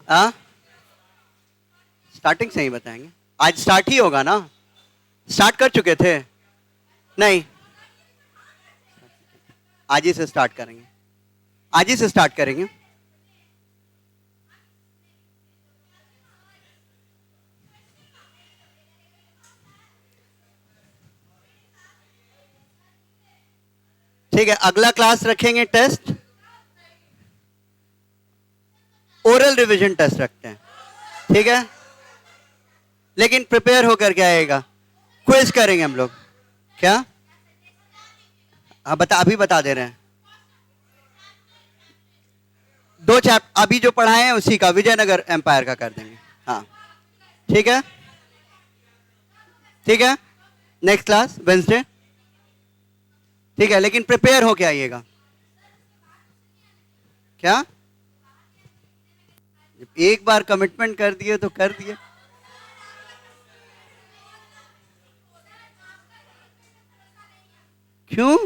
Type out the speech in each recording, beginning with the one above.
हाँ, स्टार्टिंग से ही बताएंगे। आज स्टार्ट ही होगा ना? स्टार्ट कर चुके थे? नहीं, आज ही से स्टार्ट करेंगे। आज ही से स्टार्ट करेंगे। ठीक है, अगला क्लास रखेंगे टेस्ट, ओरल रिवीजन टेस्ट रखते हैं, ठीक है? लेकिन प्रिपेयर होकर के आएगा। क्विज करेंगे हम लोग। क्या? हाँ, अभी बता दे रहे हैं। 2 चैप्टर अभी जो पढ़ाए हैं उसी का, विजयनगर एम्पायर का कर देंगे। हाँ, ठीक है, ठीक है। नेक्स्ट क्लास वेंसडे, ठीक है, लेकिन प्रिपेयर होके आइएगा। क्या? एक बार कमिटमेंट कर दिए तो कर दिए। क्यों?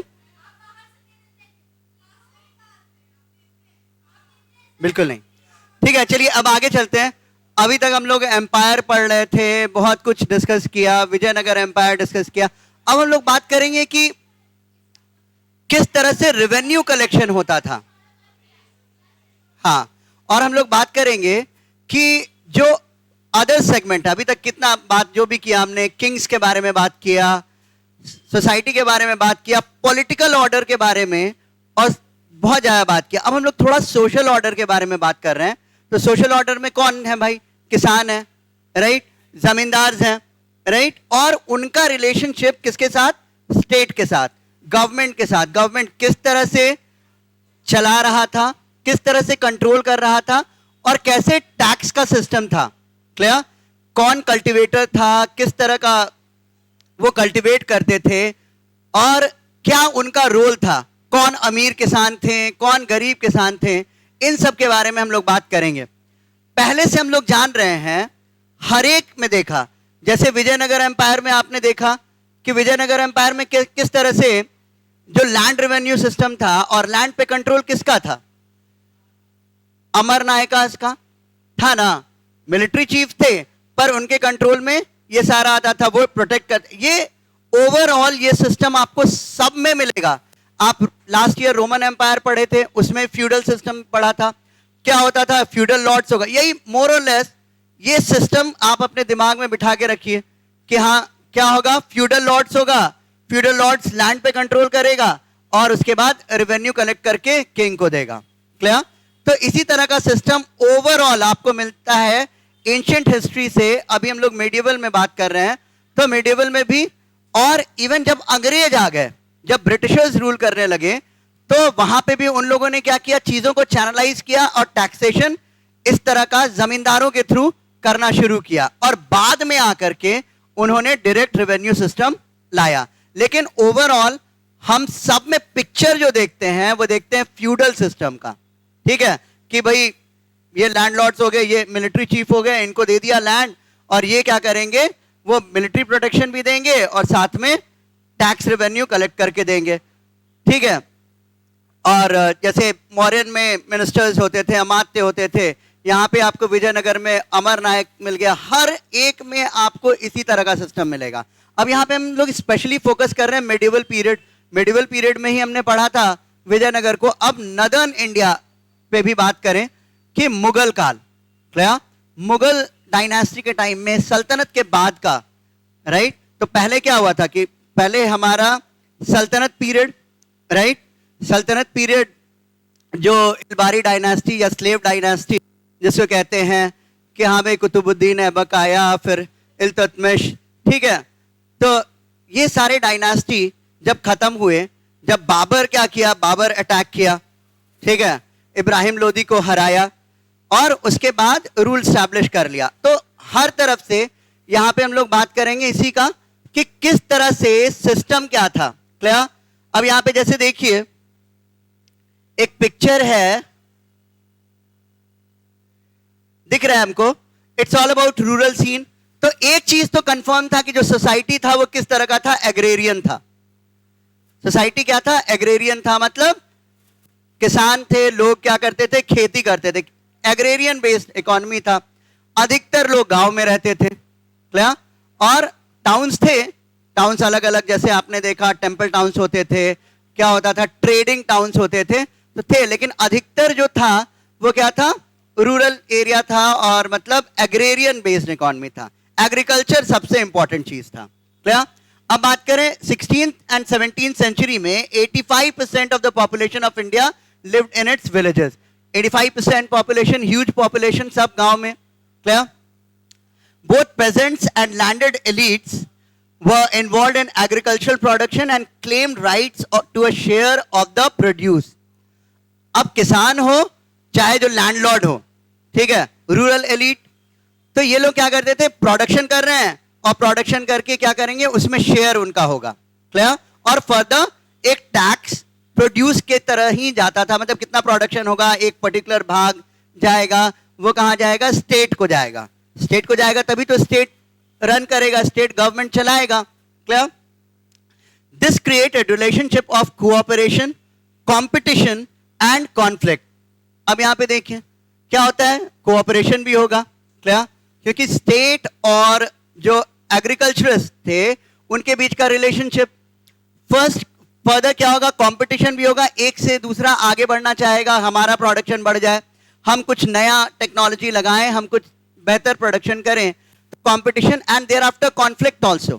बिल्कुल नहीं। ठीक है, चलिए अब आगे चलते हैं। अभी तक हम लोग एम्पायर पढ़ रहे थे, बहुत कुछ डिस्कस किया, विजयनगर एम्पायर डिस्कस किया। अब हम लोग बात करेंगे कि किस तरह से रेवेन्यू कलेक्शन होता था। हाँ, और हम लोग बात करेंगे कि जो अदर सेगमेंट है, अभी तक कितना बात जो भी किया हमने, किंग्स के बारे में बात किया, सोसाइटी के बारे में बात किया, पॉलिटिकल ऑर्डर के बारे में, और बहुत ज्यादा बात किया। अब हम लोग थोड़ा सोशल ऑर्डर के बारे में बात कर रहे हैं। तो सोशल ऑर्डर में कौन है भाई? किसान है, राइट, जमींदार हैं, राइट, और उनका रिलेशनशिप किसके साथ? स्टेट के साथ, गवर्नमेंट के साथ। गवर्नमेंट किस तरह से चला रहा था, किस तरह से कंट्रोल कर रहा था, और कैसे टैक्स का सिस्टम था। क्लियर? कौन कल्टीवेटर था, किस तरह का वो कल्टीवेट करते थे, और क्या उनका रोल था, कौन अमीर किसान थे, कौन गरीब किसान थे, इन सब के बारे में हम लोग बात करेंगे। पहले से हम लोग जान रहे हैं, हर एक में देखा, जैसे विजयनगर एम्पायर में आपने देखा कि विजयनगर एम्पायर में किस तरह से जो लैंड रेवेन्यू सिस्टम था, और लैंड पे कंट्रोल किसका था? अमर नायकास का था ना। मिलिट्री चीफ थे, पर उनके कंट्रोल में ये सारा आता था, वो प्रोटेक्ट कर। ये ओवरऑल ये सिस्टम आपको सब में मिलेगा। आप लास्ट ईयर रोमन एम्पायर पढ़े थे, उसमें फ्यूडल सिस्टम पढ़ा था। क्या होता था? फ्यूडल लॉर्ड्स होगा, यही मोर और लेस ये सिस्टम आप अपने दिमाग में बिठा के रखिए कि हाँ क्या होगा? फ्यूडल लॉर्ड्स होगा, फ्यूडल लॉर्ड्स लैंड पे कंट्रोल करेगा, और उसके बाद रेवेन्यू कलेक्ट करके किंग को देगा। क्लियर? तो इसी तरह का सिस्टम ओवरऑल आपको मिलता है एंशिएंट हिस्ट्री से। अभी हम लोग मेडिवल में बात कर रहे हैं, तो मेडिवल में भी, और इवन जब अंग्रेज आ गए, जब ब्रिटिशर्स रूल करने लगे, तो वहां पे भी उन लोगों ने क्या किया? चीजों को चैनलाइज किया, और टैक्सेशन इस तरह का जमींदारों के थ्रू करना शुरू किया, और बाद में आकर के उन्होंने डायरेक्ट रेवेन्यू सिस्टम लाया। लेकिन ओवरऑल हम सब में पिक्चर जो देखते हैं, वो देखते हैं फ्यूडल सिस्टम का। ठीक है, कि भाई ये लैंडलॉर्ड्स हो गए, ये मिलिट्री चीफ हो गए, इनको दे दिया लैंड, और ये क्या करेंगे? वो मिलिट्री प्रोटेक्शन भी देंगे, और साथ में टैक्स रेवेन्यू कलेक्ट करके देंगे। ठीक है, और जैसे मौर्यन में मिनिस्टर्स होते थे, अमात्य होते थे, यहाँ पे आपको विजयनगर में अमर नायक मिल गया। हर एक में आपको इसी तरह का सिस्टम मिलेगा। अब यहाँ पे हम लोग स्पेशली फोकस कर रहे हैं मेडिवल पीरियड। मेडिवल पीरियड में ही हमने पढ़ा था विजयनगर को। अब नदर्न इंडिया पे भी बात करें कि मुगल काल, क्या मुगल डायनास्टी के टाइम में, सल्तनत के बाद का, राइट। तो पहले क्या हुआ था कि पहले हमारा सल्तनत पीरियड, राइट, सल्तनत पीरियड जो इल्बारी डायनास्टी या स्लेव डायनास्टी जिसको कहते हैं, कि हाँ भाई कुतुबुद्दीन ऐबक आया, फिर इल्तुतमिश, ठीक है। तो ये सारे डायनास्टी जब खत्म हुए, जब बाबर क्या किया? बाबर अटैक किया, ठीक है, इब्राहिम लोदी को हराया, और उसके बाद रूल स्टैब्लिश कर लिया। तो हर तरफ से यहां पे हम लोग बात करेंगे इसी का, कि किस तरह से सिस्टम क्या था। क्लियर? अब यहां पे जैसे देखिए, एक पिक्चर है, दिख रहा है हमको, it's all about rural scene. तो एक चीज तो कंफर्म था कि जो सोसाइटी था वो किस तरह का था? एग्रेरियन था। सोसाइटी क्या था? एग्रेरियन था, मतलब किसान थे, लोग क्या करते थे? खेती करते थे। एग्रेरियन बेस्ड इकोनॉमी था। अधिकतर लोग गांव में रहते थे, क्लियर, और टाउन्स थे। टाउन्स अलग अलग, जैसे आपने देखा टेम्पल टाउन्स होते थे, क्या होता था, ट्रेडिंग टाउन्स होते थे, तो थे। लेकिन अधिकतर जो था वो क्या था, रूरल एरिया था, और मतलब एग्रेरियन बेस्ड इकोनॉमी था। एग्रीकल्चर सबसे इंपॉर्टेंट चीज था, क्लियर। अब बात करें 16th एंड 17th सेंचुरी में 85% of the population of India lived in its villages. 85% population, huge population, सब गांव में, clear. Both peasants and landed elites were involved in agricultural production and claimed rights to a share of the produce. अब किसान हो चाहे जो landlord हो, ठीक है, रूरल एलिट, तो ये लोग क्या करते थे, प्रोडक्शन कर रहे हैं और प्रोडक्शन करके क्या करेंगे, उसमें शेयर उनका होगा, क्लियर। और फर्दर एक टैक्स प्रोड्यूस के तरह ही जाता था, मतलब कितना प्रोडक्शन होगा, एक पर्टिकुलर भाग जाएगा, वो कहाँ जाएगा, स्टेट को जाएगा। स्टेट को जाएगा तभी तो स्टेट रन करेगा, स्टेट गवर्नमेंट चलाएगा, clear. This created relationship of cooperation, competition and conflict. अब यहां पे देखिए क्या होता है, कोऑपरेशन भी होगा, क्लियर, क्योंकि स्टेट और जो एग्रीकल्चरिस्ट थे उनके बीच का रिलेशनशिप। फर्स्ट फर्दर क्या होगा, कंपटीशन भी होगा, एक से दूसरा आगे बढ़ना चाहेगा, हमारा प्रोडक्शन बढ़ जाए, हम कुछ नया टेक्नोलॉजी लगाएं, हम कुछ बेहतर प्रोडक्शन करें, competition and thereafter conflict also,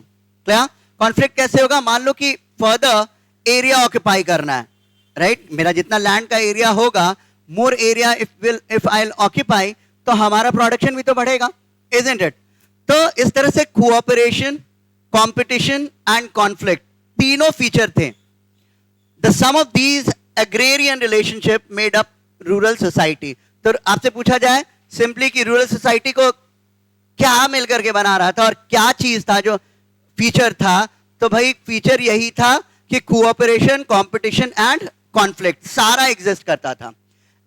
clear. Conflict कैसे होगा, मान लो कि फर्दर एरिया ऑक्यूपाई करना है, राइट, मेरा जितना लैंड का एरिया होगा, more area if I will occupy, तो हमारा प्रोडक्शन भी तो बढ़ेगा, इजंट इट। तो इस तरह से कोऑपरेशन, कंपटीशन एंड कॉन्फ्लिक्ट तीनों फीचर थे। The sum of these agrarian relationship made up rural society. तो आपसे पूछा जाए सिंपली कि रूरल सोसाइटी को क्या मिलकर के बना रहा था और क्या चीज था जो फीचर था, तो भाई फीचर यही था कि कोऑपरेशन, कंपटीशन एंड कॉन्फ्लिक्ट सारा एग्जिस्ट करता था।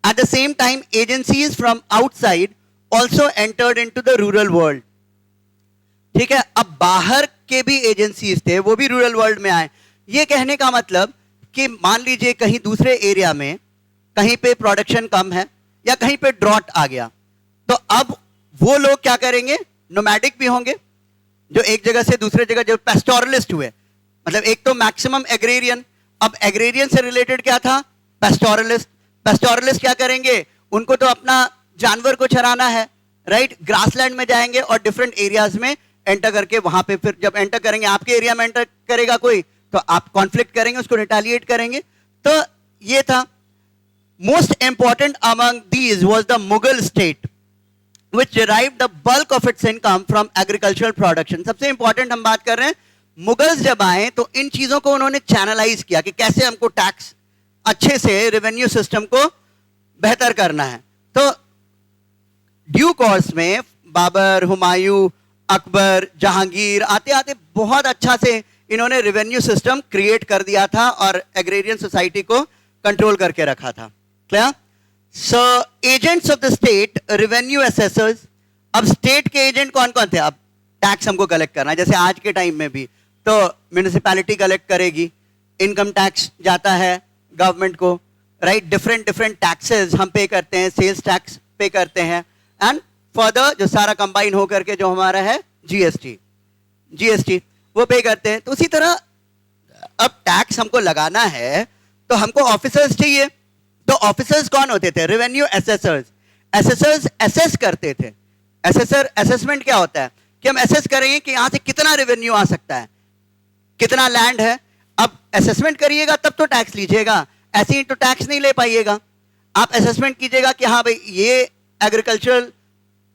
At the same time agencies from outside also entered into the rural world, ठीक है। अब बाहर के भी एजेंसीज थे, वो भी रूरल वर्ल्ड में आए। ये कहने का मतलब कि मान लीजिए कहीं दूसरे एरिया में कहीं पे प्रोडक्शन कम है या कहीं पे ड्रॉट आ गया, तो अब वो लोग क्या करेंगे, नोमैडिक भी होंगे, जो एक जगह से दूसरे जगह, जो पेस्टोरलिस्ट हुए, मतलब एक तो मैक्सिमम एग्रेरियन, अब एग्रेरियन से रिलेटेड क्या था, पेस्टोरलिस्ट। पेस्टोरलिस्ट क्या करेंगे, उनको तो अपना जानवर को चराना है, राइट, ग्रासलैंड में जाएंगे और डिफरेंट एरियाज में एंटर करके, वहां पे फिर जब एंटर करेंगे, आपके एरिया में एंटर करेगा कोई, तो आप कॉन्फ्लिक्ट करेंगे, उसको रिटेलिएट करेंगे। तो ये था। Most important among these was the Mughal state which derived the bulk of its income from agricultural production। सबसे इंपॉर्टेंट हम बात कर रहे हैं, मुगल्स जब आए तो इन चीजों को उन्होंने चैनलाइज किया कि कैसे हमको टैक्स अच्छे से रेवेन्यू सिस्टम को बेहतर करना है। तो ड्यू कोर्स में बाबर, हुमायूं, अकबर, जहांगीर आते आते बहुत अच्छा से इन्होंने रेवेन्यू सिस्टम क्रिएट कर दिया था और एग्रेरियन सोसाइटी को कंट्रोल करके रखा था, clear. So agents of the state, revenue assessors। अब स्टेट के एजेंट कौन कौन थे, अब टैक्स हमको कलेक्ट करना है, जैसे आज के टाइम में भी तो म्यूनिसिपैलिटी कलेक्ट करेगी, इनकम टैक्स जाता है गवर्नमेंट को, राइट, डिफरेंट डिफरेंट टैक्सेस हम पे करते हैं, सेल्स टैक्स पे करते हैं, एंड फर्दर जो सारा कंबाइन होकर के जो हमारा है जीएसटी वो पे करते हैं। तो उसी तरह अब टैक्स हमको लगाना है तो हमको ऑफिसर्स चाहिए। तो ऑफिसर्स कौन होते थे, रेवेन्यू एसेसर्स। एसेसर्स एसेस करते थे। एसेसर असेसमेंट क्या होता है कि हम एसेस करेंगे कि यहां से कितना रेवेन्यू आ सकता है, कितना लैंड है। अब असेसमेंट करिएगा तब तो टैक्स लीजिएगा, ऐसे ही तो टैक्स नहीं ले पाइएगा। आप असेसमेंट कीजिएगा कि हाँ भाई ये एग्रीकल्चरल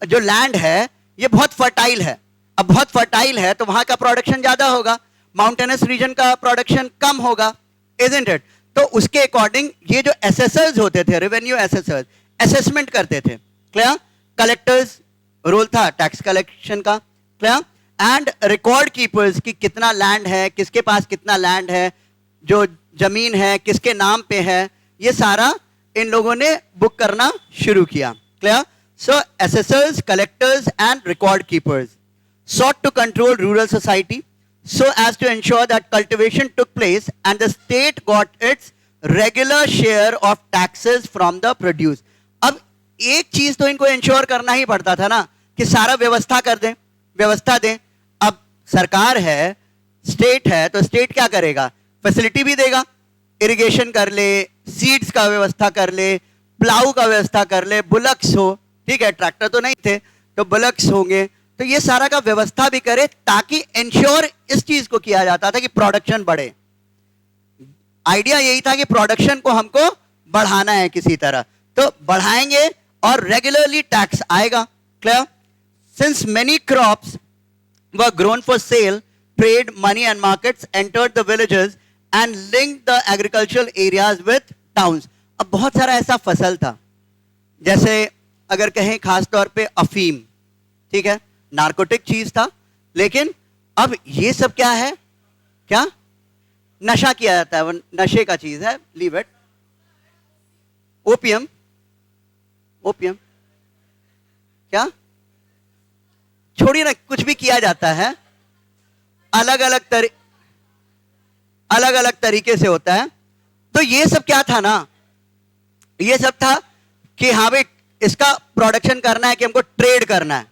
जो लैंड है ये बहुत फर्टाइल है, अब बहुत फर्टाइल है तो वहां का प्रोडक्शन ज्यादा होगा, माउंटेनस रीजन का प्रोडक्शन कम होगा, इजंट इट। तो उसके अकॉर्डिंग ये जो एसेसर्स होते थे, रेवेन्यू एसेसर्स, असेसमेंट करते थे, क्लियर। कलेक्टर्स रोल था टैक्स कलेक्शन का, क्लियर। एंड रिकॉर्ड कीपर्स कि कितना लैंड है, किसके पास कितना लैंड है, जो जमीन है किसके नाम पे है, ये सारा इन लोगों ने बुक करना शुरू किया, clear. So assessors, collectors and record keepers sought to control rural society so as to ensure that cultivation took place and the state got its regular share of taxes from the produce। अब एक चीज तो इनको ensure करना ही पड़ता था ना कि सारा व्यवस्था कर दें, व्यवस्था दें। अब सरकार है, स्टेट है, तो स्टेट क्या करेगा? फैसिलिटी भी देगा, इरिगेशन कर ले, सीड्स का व्यवस्था कर ले, प्लाऊ का व्यवस्था कर ले, बुलक्स हो, ठीक है, ट्रैक्टर तो नहीं थे तो बुलक्स होंगे, तो ये सारा का व्यवस्था भी करे, ताकि इंश्योर इस चीज को किया जाता था कि प्रोडक्शन बढ़े। आइडिया यही था कि प्रोडक्शन को हमको बढ़ाना है किसी तरह, तो बढ़ाएंगे और रेगुलरली टैक्स आएगा। Clear? Since many crops were grown for sale, trade, money and markets entered the villages and link the agricultural areas with towns. अब बहुत सारा ऐसा फसल था, जैसे अगर कहें खास तौर पे अफीम, ठीक है, नार्कोटिक चीज था, लेकिन अब ये सब क्या है? क्या नशा किया जाता है, वो नशे का चीज है, लीव इट। ओपियम, ओपियम क्या? छोड़िए ना, कुछ भी किया जाता है, अलग अलग तरीके से होता है। तो ये सब क्या था ना, ये सब था कि हाँ भाई इसका प्रोडक्शन करना है, कि हमको ट्रेड करना है।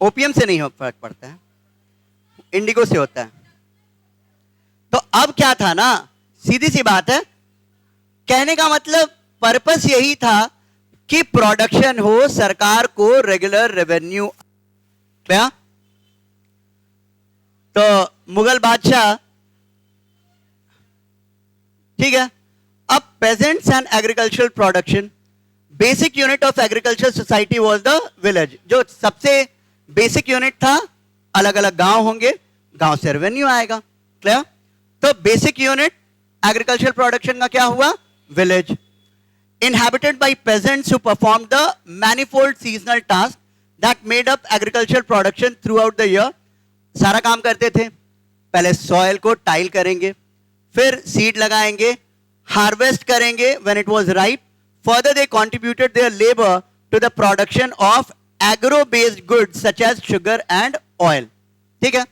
ओपियम से नहीं फर्क पड़ता है, इंडिगो से होता है। तो अब क्या था ना, सीधी सी बात है, कहने का मतलब पर्पस यही था कि प्रोडक्शन हो, सरकार को रेगुलर रेवेन्यू। क्या? तो मुगल बादशाह, ठीक है, अब pageants and agricultural production, basic unit of agricultural society was the village. जो सबसे बेसिक यूनिट था, अलग अलग गांव होंगे, गांव से रेवेन्यू आएगा। क्लियर? तो बेसिक यूनिट एग्रीकल्चरल प्रोडक्शन का क्या हुआ? Village. Inhabited by peasants who performed the manifold seasonal tasks that made up agricultural production throughout the year. सारा काम करते थे, पहले सॉइल को टाइल करेंगे, फिर सीड लगाएंगे, हार्वेस्ट करेंगे when it was ripe. Further they contributed their labor to the production of agro-based goods such as sugar and oil. ठीक है?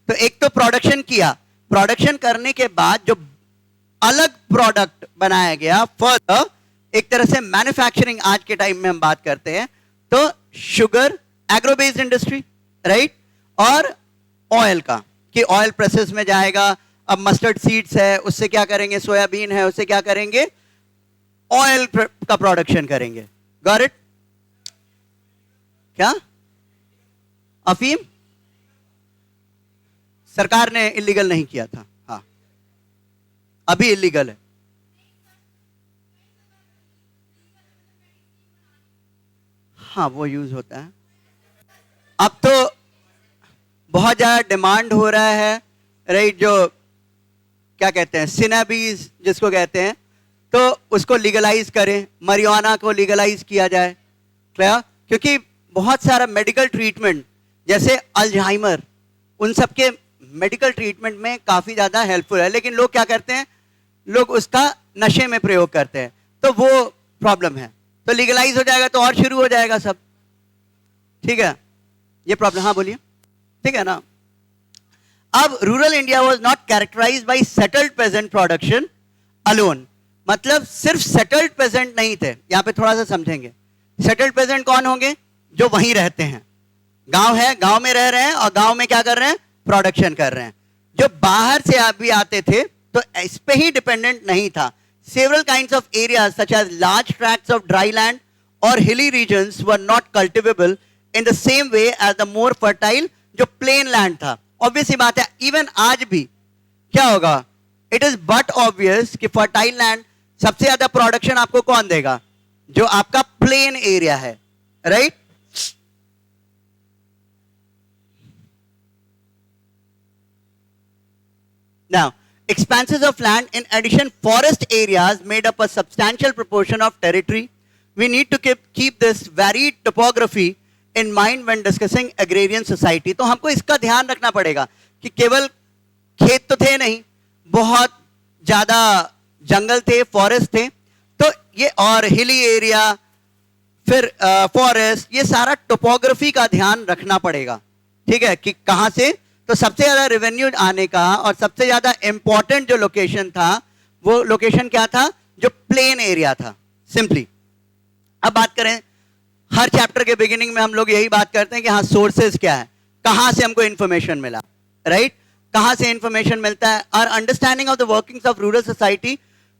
तो एक तो प्रोडक्शन किया, प्रोडक्शन करने के बाद जो अलग प्रोडक्ट बनाया गया, फर्दर एक तरह से मैन्युफैक्चरिंग आज के टाइम में हम बात करते हैं, तो sugar, agro based industry, right, और ऑयल का, कि ऑयल प्रोसेस में जाएगा। अब मस्टर्ड सीड्स है, उससे क्या करेंगे? सोयाबीन है, उससे क्या करेंगे? ऑयल का प्रोडक्शन करेंगे। Got it? क्या? अफीम सरकार ने इलीगल नहीं किया था, हाँ, अभी इलीगल है। हाँ, वो यूज होता है। अब तो बहुत ज्यादा डिमांड हो रहा है, राइट, जो क्या कहते हैं, सिनेबीज जिसको कहते हैं, तो उसको लीगलाइज करें, marijuana को लीगलाइज किया जाए। क्लियर? क्योंकि बहुत सारा मेडिकल ट्रीटमेंट, जैसे अल्जाइमर, उन सब के मेडिकल ट्रीटमेंट में काफी ज्यादा हेल्पफुल है, लेकिन लोग क्या करते हैं, लोग उसका नशे में प्रयोग करते हैं, तो वो प्रॉब्लम है। तो लीगलाइज हो जाएगा तो और शुरू हो जाएगा सब, ठीक है, ये प्रॉब्लम। हाँ बोलिए, ठीक है ना। अब rural India was not characterised by settled peasant production alone, मतलब सिर्फ सेटल्ड पेजेंट नहीं थे। यहां पे थोड़ा सा समझेंगे, सेटल्ड पेजेंट कौन होंगे? जो वहीं रहते हैं, गांव है, गांव में रह रहे हैं और गांव में क्या कर रहे हैं? प्रोडक्शन कर रहे हैं। जो बाहर से आप भी आते थे तो इस पे ही डिपेंडेंट नहीं था। Several kinds of areas such as large tracts of dry land or hilly regions were not cultivable in the same way as the more fertile जो plain land था। Obvious बात है, even आज भी क्या होगा? It is but obvious कि fertile land सबसे ज्यादा प्रोडक्शन आपको कौन देगा? जो आपका प्लेन एरिया है, right? Now, expanses of land, in addition, forest areas made up a substantial proportion of territory. We need to keep this varied topography in mind when discussing agrarian society. तो हमको इसका ध्यान रखना पड़ेगा कि केवल खेत तो थे नहीं, बहुत ज्यादा जंगल थे, फॉरेस्ट थे, तो ये और हिली एरिया, फिर फॉरेस्ट, ये सारा टोपोग्राफी का ध्यान रखना पड़ेगा, ठीक है, कि कहां से। तो सबसे ज्यादा रेवेन्यू आने का और सबसे ज्यादा इंपॉर्टेंट जो लोकेशन था, वो लोकेशन क्या था? जो प्लेन एरिया था सिंपली। अब बात करें, हर चैप्टर के बिगिनिंग में हम लोग यही बात करते हैं कि हाँ सोर्सेज क्या है, कहां से हमको इंफॉर्मेशन मिला, राइट? कहां से इंफॉर्मेशन मिलता है? और understanding of the workings of rural society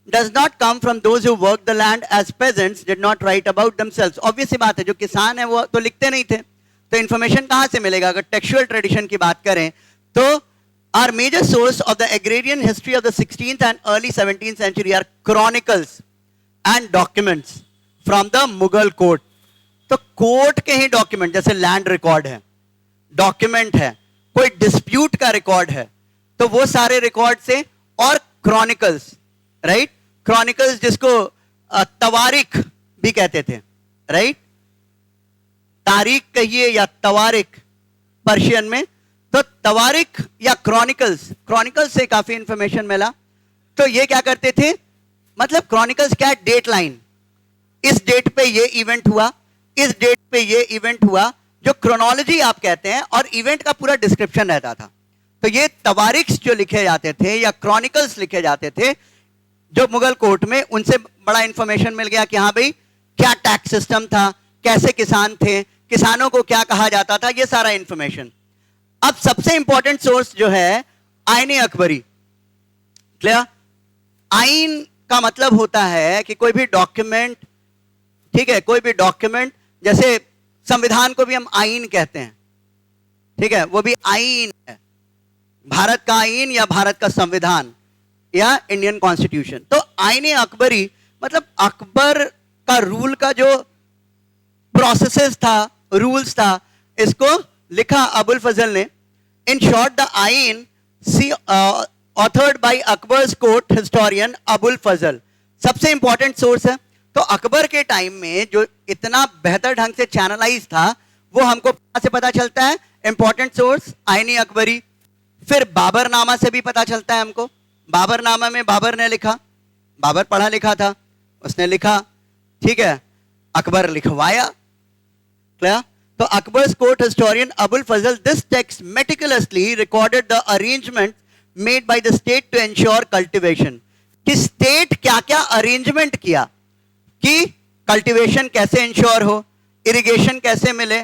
does not come from those who work the land as peasants did not write about themselves. Obvious सी बात है, जो किसान है वो तो लिखते नहीं थे, तो इंफॉर्मेशन कहां से मिलेगा? अगर टेक्सचुअल ट्रेडिशन की बात करें तो our major source of the agrarian history of the 16th and early 17th century are chronicles and documents from the Mughal court. तो कोर्ट के ही डॉक्यूमेंट, जैसे लैंड रिकॉर्ड है, डॉक्यूमेंट है, कोई डिस्प्यूट का रिकॉर्ड है, तो वो सारे रिकॉर्ड से, और क्रॉनिकल्स, राइट? क्रॉनिकल्स जिसको तवारिख भी कहते थे, राइट? तारीख कहिए या तवारिख पर्शियन में, तो तवारिख या क्रॉनिकल्स, क्रॉनिकल्स से काफी इंफॉर्मेशन मिला। तो ये क्या करते थे, मतलब क्रॉनिकल्स क्या, डेट लाइन, इस डेट पे ये इवेंट हुआ, इस डेट पे ये इवेंट हुआ, जो क्रोनोलॉजी आप कहते हैं, और इवेंट का पूरा डिस्क्रिप्शन रहता था। तो ये तवारिख्स जो लिखे जाते थे या क्रॉनिकल्स लिखे जाते थे जो मुगल कोर्ट में, उनसे बड़ा इंफॉर्मेशन मिल गया कि हाँ भाई क्या टैक्स सिस्टम था, कैसे किसान थे, किसानों को क्या कहा जाता था, ये सारा इंफॉर्मेशन। अब सबसे इंपॉर्टेंट सोर्स जो है आईने अकबरी, क्लियर? आइन का मतलब होता है कि कोई भी डॉक्यूमेंट, ठीक है, कोई भी डॉक्यूमेंट, जैसे संविधान को भी हम आइन कहते हैं, ठीक है, वो भी आइन है, भारत का आइन या भारत का संविधान या इंडियन कॉन्स्टिट्यूशन। तो आईने अकबरी मतलब अकबर का रूल का जो प्रोसेसेस था, रूल्स था, इसको लिखा अबुल फजल ने। इन शॉर्ट द आइन सी authored by Akbar's court historian Abul Fazl, सबसे इंपॉर्टेंट सोर्स है। तो अकबर के टाइम में जो इतना बेहतर ढंग से चैनलाइज था, वो हमको कहां से पता चलता है? इंपॉर्टेंट सोर्स आईने अकबरी। फिर बाबरनामा से भी पता चलता है हमको, बाबरनामा में बाबर ने लिखा, बाबर पढ़ा लिखा था, उसने लिखा, ठीक है, अकबर लिखवाया, क्लियर? तो Akbar's court historian Abul Fazl, this text meticulously recorded the arrangement made by the state to ensure cultivation, कि स्टेट क्या क्या अरेंजमेंट किया कि कल्टीवेशन कैसे इंश्योर हो, इरिगेशन कैसे मिले,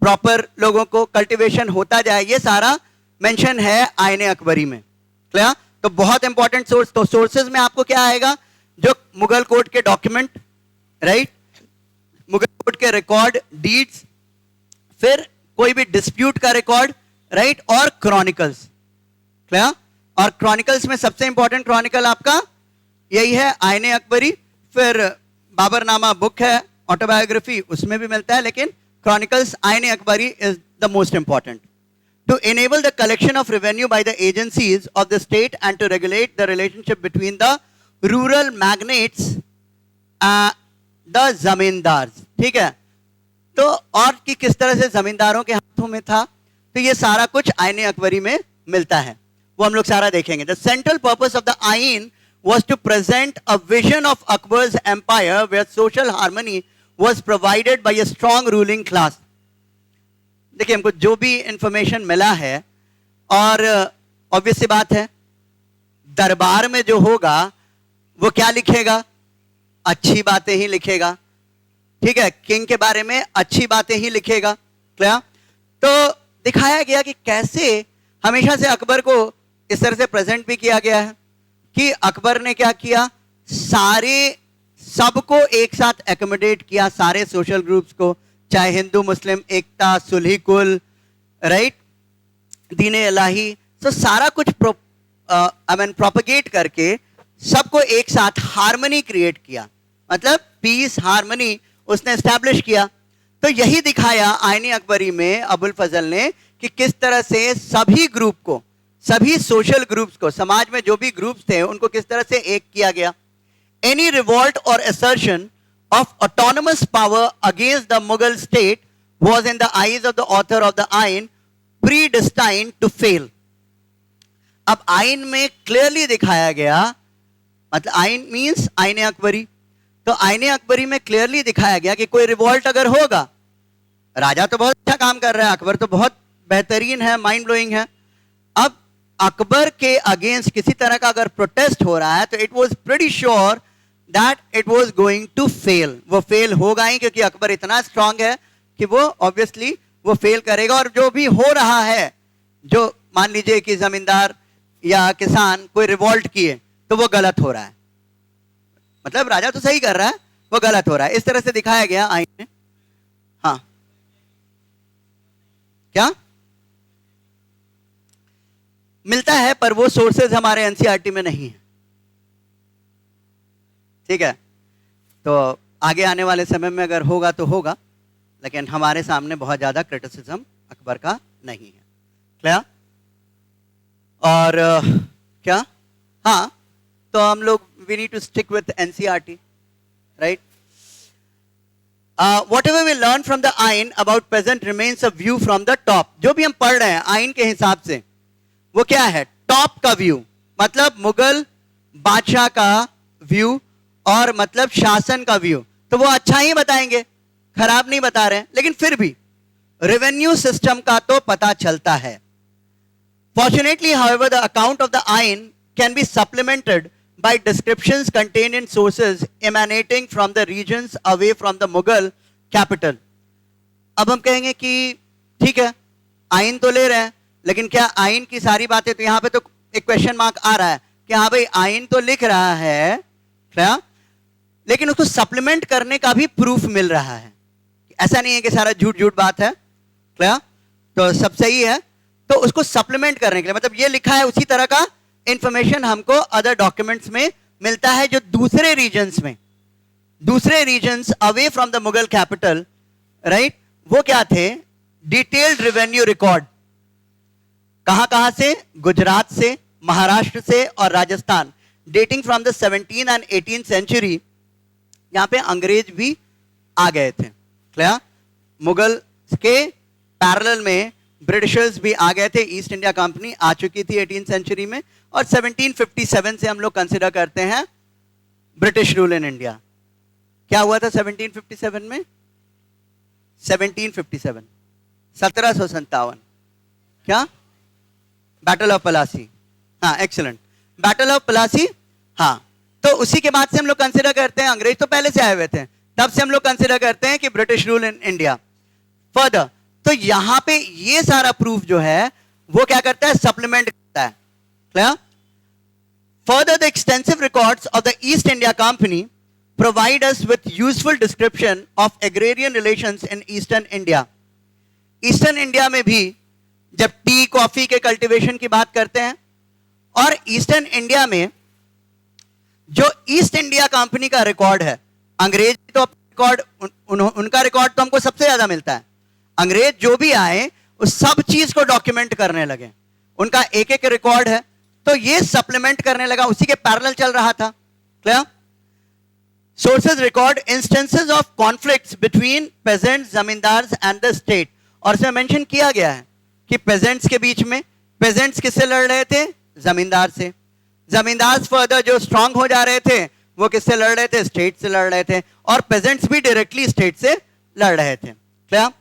प्रॉपर लोगों को कल्टीवेशन होता जाए, ये सारा मेंशन है आईने अकबरी में, क्लियर? तो बहुत इंपॉर्टेंट सोर्स। तो सोर्सेज में आपको क्या आएगा? जो मुगल कोर्ट के डॉक्यूमेंट, राइट, मुगल कोर्ट के रिकॉर्ड, डीड्स, फिर कोई भी डिस्प्यूट का रिकॉर्ड, राइट, और क्रॉनिकल्स, क्लियर? और क्रॉनिकल्स में सबसे इंपॉर्टेंट क्रॉनिकल आपका यही है आईने अकबरी। फिर बाबरनामा बुक है, ऑटोबायोग्राफी, उसमें भी मिलता है, लेकिन क्रॉनिकल्स आईने Akbari is the most important. To enable the collection of revenue by the agencies of the state and to regulate the relationship between the rural magnates, the zamindars, ठीक है? तो और कि किस तरह से जमींदारों के हाथों में था, तो ये सारा कुछ आईने अकबरी में मिलता है, वो हम लोग सारा देखेंगे। The central purpose of the आइन was to present a vision of Akbar's empire where social harmony was provided by a strong ruling class। देखिए, हमको जो भी इंफॉर्मेशन मिला है, और ऑब्वियस सी बात है, दरबार में जो होगा वो क्या लिखेगा? अच्छी बातें ही लिखेगा, ठीक है, किंग के बारे में अच्छी बातें ही लिखेगा, क्लियर? तो दिखाया गया कि कैसे हमेशा से अकबर को इस तरह से प्रेजेंट भी किया गया है कि अकबर ने क्या किया, सारे सबको एक साथ एकोमोडेट किया, सारे सोशल ग्रुप्स को, चाहे हिंदू मुस्लिम एकता, सुलही कुल, राइट, दीने इलाही, तो सारा कुछ प्रोपगेट करके सबको एक साथ हार्मनी क्रिएट किया, मतलब पीस, हार्मनी उसने एस्टैब्लिश किया। तो यही दिखाया आईने अकबरी में अबुल फजल ने कि किस तरह से सभी ग्रुप को, सभी सोशल ग्रुप्स को, समाज में जो भी ग्रुप्स थे उनको किस तरह से एक किया गया। एनी रिवोल्ट और assertion of autonomous power against the Mughal state was in the eyes of the author of the Ain predestined to fail। अब आइन में क्लियरली दिखाया गया, मतलब आइन मींस आईने अकबरी, तो आईने अकबरी में क्लियरली दिखाया गया कि कोई रिवॉल्ट अगर होगा, राजा तो बहुत अच्छा काम कर रहा है, अकबर तो बहुत बेहतरीन है, माइंड ब्लोइंग है, अब अकबर के अगेंस्ट किसी तरह का अगर प्रोटेस्ट हो रहा है तो it was pretty sure that it was going to fail. वो फेल होगा ही, क्योंकि अकबर इतना स्ट्रांग है कि वो ऑब्वियसली वो फेल करेगा. और जो भी हो रहा है, जो मान लीजिए कि जमींदार या किसान कोई रिवॉल्ट किए, तो वो गलत हो रहा है. मतलब राजा तो सही कर रहा है, वो गलत हो रहा है. इस तरह से दिखाया गया आइन में. हाँ, क्या मिलता है, पर वो सोर्सेज हमारे एनसीईआरटी में नहीं है. ठीक है, तो आगे आने वाले समय में अगर होगा तो होगा, लेकिन हमारे सामने बहुत ज्यादा क्रिटिसिज्म अकबर का नहीं है. क्लियर? और क्या, हाँ, तो हम लोग we need to stick with NCERT, right? Whatever we learn from the आइन about peasant remains a view from the top. जो भी हम पढ़ रहे हैं आइन के हिसाब से, वो क्या है? टॉप का व्यू, मतलब मुगल बादशाह का व्यू, और मतलब शासन का व्यू. तो वो अच्छा ही बताएंगे, खराब नहीं बता रहे हैं, लेकिन फिर भी रेवेन्यू सिस्टम का तो पता चलता है. Fortunately, however, the account of the आइन can be supplemented by descriptions contained in sources emanating from the regions away from the Mughal capital. अब हम कहेंगे कि ठीक है, आइन तो ले रहे हैं, लेकिन क्या आइन की सारी बातें, तो यहां पे तो एक क्वेश्चन मार्क आ रहा है कि हाँ भाई आइन तो लिख रहा है, क्या, लेकिन उसको सप्लीमेंट करने का भी प्रूफ मिल रहा है. ऐसा नहीं है कि सारा झूठ झूठ बात है, क्या, तो सब सही है. तो उसको सप्लीमेंट करने के लिए, मतलब ये लिखा है उसी तरह का इंफॉर्मेशन हमको अदर डॉक्यूमेंट्स में मिलता है, जो दूसरे regions away from the Mughal capital, right, वो क्या थे? Detailed revenue record. कहां से? गुजरात से, महाराष्ट्र से और Rajasthan, dating from the 17th and 18th century. यहां पे अंग्रेज भी आ गए थे. क्लियर? मुगल के पैरेलल में ब्रिटिशर्स भी आ गए थे. ईस्ट इंडिया कंपनी आ चुकी थी 18th सेंचुरी में, और 1757 से हम लोग कंसिडर करते हैं ब्रिटिश रूल इन इंडिया. क्या हुआ था 1757 में? 1757, 1757, क्या? Battle of Plassey. हाँ, एक्सीलेंट, बैटल ऑफ पलासी. हाँ, तो उसी के बाद से हम लोग कंसिडर करते हैं, अंग्रेज तो पहले से आए हुए थे, तब से हम लोग कंसिडर करते हैं कि British rule in India. Further, तो यहां पे ये सारा प्रूफ जो है वो क्या करता है? सप्लीमेंट करता है. Clear? Further, the extensive records of the east India company provide us with useful description of agrarian relations in eastern India. Eastern India में भी जब टी कॉफी के कल्टीवेशन की बात करते हैं, और ईस्टर्न इंडिया में जो ईस्ट इंडिया कंपनी का रिकॉर्ड है, अंग्रेज तो रिकॉर्ड उनका रिकॉर्ड तो हमको सबसे ज्यादा मिलता है. अंग्रेज जो भी आए उस सब चीज को डॉक्यूमेंट करने लगे, उनका एक एक रिकॉर्ड है, तो ये सप्लीमेंट करने लगा, उसी के पैरेलल चल रहा था. Clear? Sources record instances of conflicts between peasants, zamindars and the state. और इसमें मेंशन किया गया है कि peasants के बीच में, peasants किससे लड़ रहे थे? जमींदार से. जमींदार फर्दर जो स्ट्रांग हो जा रहे थे, वो किससे लड़ रहे थे? स्टेट से लड़ रहे थे. और peasants भी डायरेक्टली स्टेट से लड़ रहे थे. Clear?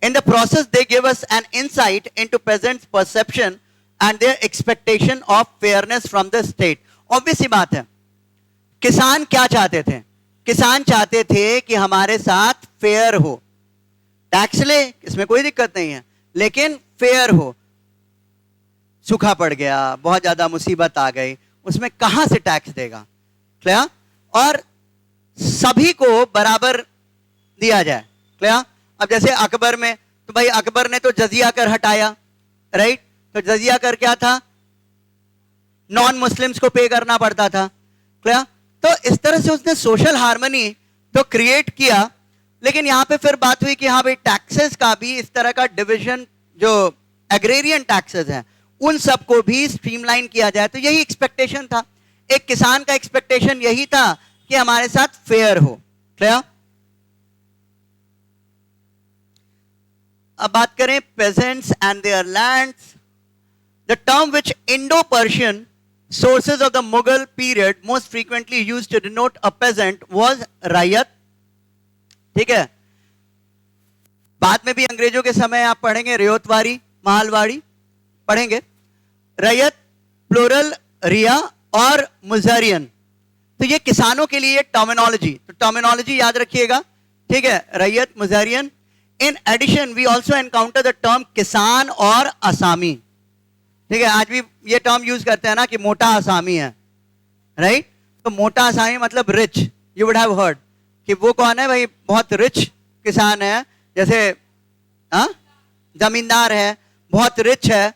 In the process they give us an insight into peasants' perception and their expectation of fairness from the state. Obvious सी बात है, किसान क्या चाहते थे? किसान चाहते थे कि हमारे साथ फेयर हो, टैक्स ले, इसमें कोई दिक्कत नहीं है, लेकिन फेयर हो. सूखा पड़ गया, बहुत ज्यादा मुसीबत आ गई, उसमें कहां से टैक्स देगा? क्लियर? और सभी को बराबर दिया जाए. क्लियर? अब जैसे अकबर में, तो भाई अकबर ने तो जजिया कर हटाया, राइट? तो जजिया कर क्या था? नॉन मुस्लिम्स को पे करना पड़ता था. क्लियर? तो इस तरह से उसने सोशल हार्मनी तो क्रिएट किया, लेकिन यहां पे फिर बात हुई कि हाँ भाई टैक्सेस का भी इस तरह का डिवीजन, जो एग्रेरियन टैक्सेस हैं, उन सबको भी स्ट्रीमलाइन किया जाए. तो यही एक्सपेक्टेशन था, एक किसान का एक्सपेक्टेशन यही था कि हमारे साथ फेयर हो. क्लियर? अब बात करें peasants and their lands. The term which Indo-Persian sources of the Mughal period most frequently used to denote a peasant was rayat. ठीक है, बाद में भी अंग्रेजों के समय आप पढ़ेंगे रेयतवाड़ी, मालवाड़ी पढ़ेंगे. रैयत प्लूरल रिया और मुजारियन. तो ये किसानों के लिए टर्मिनोलॉजी, तो टर्मिनोलॉजी याद रखिएगा, ठीक है, रैयत, मुजारियन। In addition we also encounter the term किसान और असामी, ठीक है, आज भी ये टर्म यूज करते हैं ना कि मोटा असामी है, राइट? तो मोटा असामी मतलब rich, you would have heard कि वो कौन है भाई, बहुत रिच किसान है, जैसे जमींदार है, बहुत रिच है,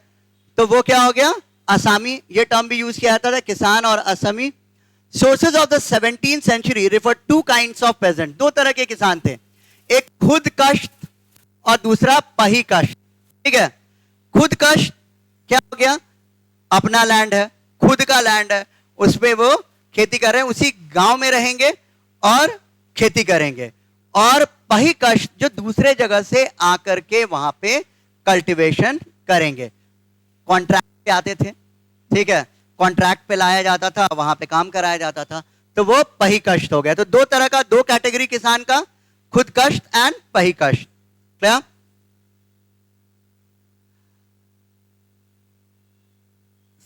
तो वो क्या हो गया, असामी। ये टर्म भी यूज किया जाता था, किसान और असमी। Sources of the 17th century refer to kinds of peasant, दो तरह के किसान थे, एक खुद कष्ट और दूसरा पही कष्ट, ठीक है। खुद कष्ट क्या हो गया, अपना लैंड है, खुद का लैंड है, उसपे वो खेती कर रहे हैं, उसी गांव में रहेंगे और खेती करेंगे। और पही कष्ट जो दूसरे जगह से आकर के वहां पे कल्टीवेशन करेंगे, कॉन्ट्रैक्ट पे आते थे, ठीक है, कॉन्ट्रैक्ट पे लाया जाता था, वहां पे काम कराया जाता था, तो वो पही कष्ट हो गया। तो दो तरह का, दो कैटेगरी किसान का, खुद कष्ट एंड पही कष्ट, क्या?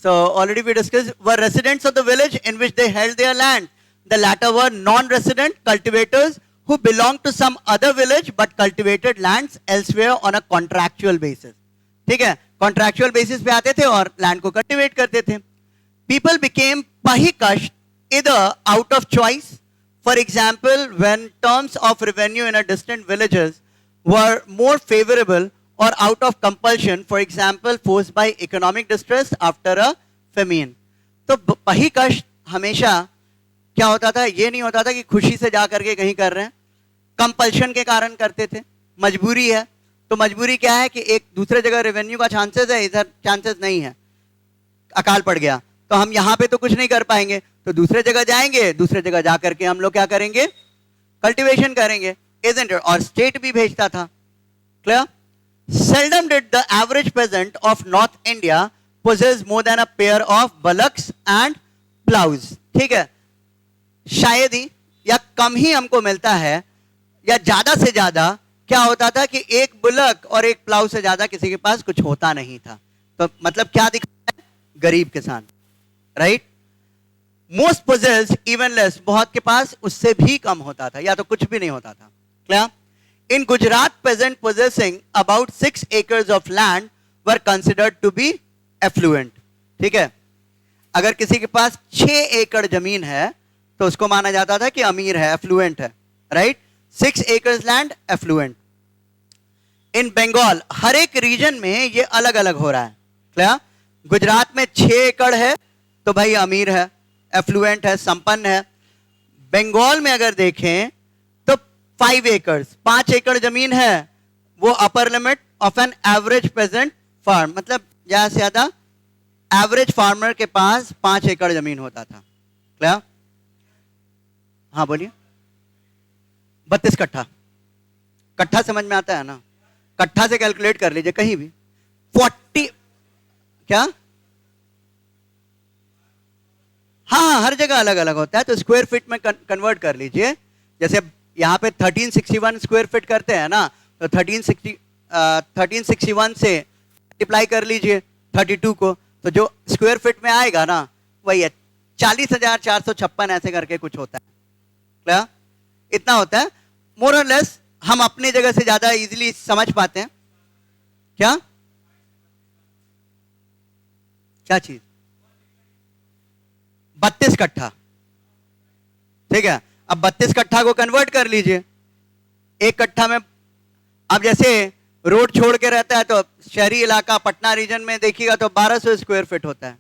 So already we discussed, were residents of the village in which they held their land. The latter were non-resident cultivators who belonged to some other village but cultivated lands elsewhere on a contractual basis. ठीक है, contractual basis पे आते थे और land को cultivate करते थे. People became pahikash either out of choice. For example, when terms of revenue in a distant villages were more favorable, or out of compulsion, for example, forced by economic distress after a famine. तो पही कष्ट हमेशा क्या होता था, ये नहीं होता था कि खुशी से जा करके कहीं कर रहे हैं, कंपल्शन के कारण करते थे, मजबूरी है। तो मजबूरी क्या है कि एक दूसरे जगह रेवेन्यू का चांसेस है, इधर चांसेस नहीं है, अकाल पड़ गया तो हम यहाँ पे तो कुछ नहीं कर पाएंगे, तो दूसरे जगह जाएंगे, दूसरे जगह जा करके हम लोग क्या करेंगे, कल्टीवेशन करेंगे, isn't it? और स्टेट भी भेजता था, clear? Seldom did the average peasant of North India possess more than a pair of bullocks and plows. ठीक है, शायद ही या कम ही हमको मिलता है, या ज्यादा से ज्यादा क्या होता था कि एक बुलक और एक प्लाउ से ज्यादा किसी के पास कुछ होता नहीं था। तो मतलब क्या दिखता है, गरीब किसान, right? Most possessed even less, बहुत के पास उससे भी कम होता था या तो कुछ भी नहीं होता था, clear? In Gujarat, peasant possessing about 6 acres of land were considered to be affluent. ठीक है, अगर किसी के पास 6 एकड़ जमीन है तो उसको माना जाता था कि अमीर है, affluent है, right? 6 acres land, affluent. In Bengal, हर एक रीजन में ये अलग अलग हो रहा है, क्या? गुजरात में 6 एकड़ है तो भाई अमीर है, affluent है, संपन्न है। बंगाल में अगर देखें 5 एकड़, 5 एकड़ जमीन है, वो upper limit of an average peasant farm, मतलब ज्यादा से ज्यादा एवरेज फार्मर के पास 5 एकड़ जमीन होता था, क्या? हाँ बोलिए। 32 कट्ठा, कट्ठा समझ में आता है ना, कट्ठा से कैलकुलेट कर लीजिए कहीं भी, 40 क्या? हाँ, हर जगह अलग अलग होता है, तो स्क्वायर फीट में कन्वर्ट कर लीजिए। जैसे यहाँ पे 1361 स्क्वायर फीट करते हैं ना, तो 1361 से मल्टीप्लाई कर लीजिए 32 को, तो जो स्क्वायर फीट में आएगा ना वही है 40,456 ऐसे करके कुछ होता है, क्या? इतना होता है मोर और लेस, हम अपनी जगह से ज्यादा इजीली समझ पाते हैं। क्या क्या चीज? 32 कट्ठा, ठीक है। अब 32 कट्ठा को कन्वर्ट कर लीजिए, एक कट्ठा में, अब जैसे रोड छोड़ के रहता है तो शहरी इलाका पटना रीजन में देखिएगा तो 1200 स्क्वायर फीट होता है,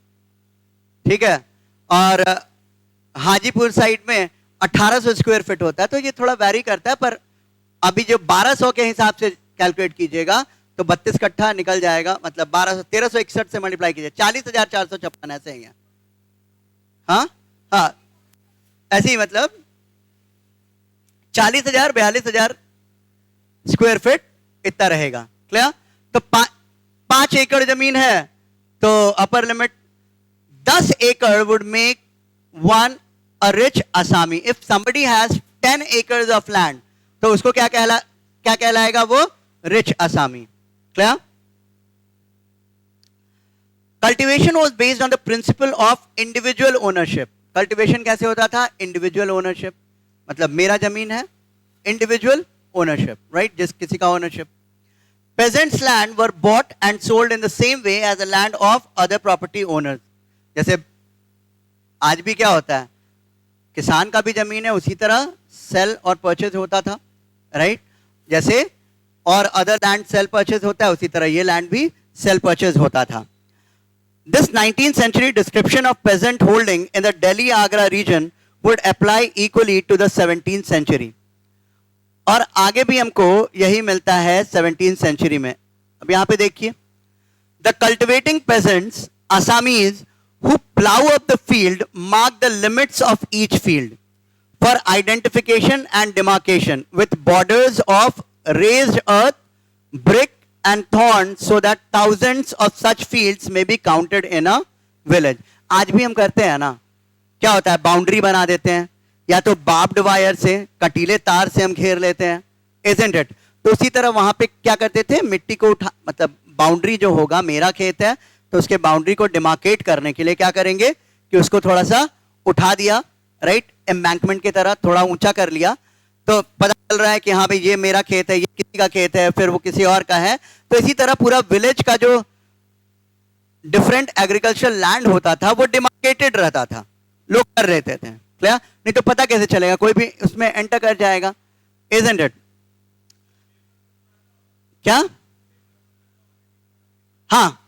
ठीक है, और हाजीपुर साइड में 1800 स्क्वायर फीट होता है, तो ये थोड़ा वैरी करता है, पर अभी जो 1200 के हिसाब से कैलकुलेट कीजिएगा तो 32 कट्ठा निकल जाएगा, मतलब 1361 से मल्टीप्लाई कीजिए 40,456 ऐसे ही है। हाँ हाँ, ऐसे ही मतलब 40,000 42,000 स्क्वायर फीट इतना रहेगा, क्लियर? तो 5 एकड़ जमीन है तो अपर लिमिट 10 एकड़ would make one a rich असामी। If somebody has 10 acres of land तो उसको क्या कहलाएगा, वो रिच असामी, clear? Cultivation was based on the principle of individual ownership. Cultivation कैसे होता था? इंडिविजुअल ओनरशिप, मतलब मेरा जमीन है, इंडिविजुअल ओनरशिप, राइट, जिस किसी का ownership. Peasants' land were bought and sold in the same way as the land of other property owners. जैसे आज भी क्या होता है, किसान का भी जमीन है उसी तरह सेल और परचेज होता था, राइट, जैसे और अदर लैंड सेल परचेज होता है उसी तरह ये लैंड भी सेल परचेज होता था. This 19th century description of peasant holding in the Delhi-Agra region would apply equally to the 17th century. और आगे भी हमको यही मिलता है 17th century में. अब यहाँ पे देखिए, the cultivating peasants, Assamese, who plow up the field mark the limits of each field for identification and demarcation with borders of raised earth, brick and thorn so that thousands of such fields may be counted in a village. आज भी हम करते हैं ना, क्या होता है, boundary बना देते हैं या तो बार्ब्ड वायर से, कटीले तार से हम घेर लेते हैं, isn't it? तो उसी तरह वहां पे क्या करते थे, मिट्टी को उठा, मतलब बाउंड्री जो होगा, मेरा खेत है तो उसके बाउंड्री को डिमार्केट करने के लिए क्या करेंगे कि उसको थोड़ा सा उठा दिया, राइट, एम्बैंकमेंट की तरह थोड़ा ऊंचा कर लिया, तो पता चल रहा है कि हाँ भाई ये मेरा खेत है, ये किसी का खेत है, फिर वो किसी और का है. तो इसी तरह पूरा विलेज का जो डिफरेंट एग्रीकल्चरल लैंड होता था वो डिमार्केटेड रहता था, लोग कर रहते थे. क्लियर? नहीं तो पता कैसे चलेगा, कोई भी उसमें एंटर कर जाएगा, isn't it? क्या? हाँ,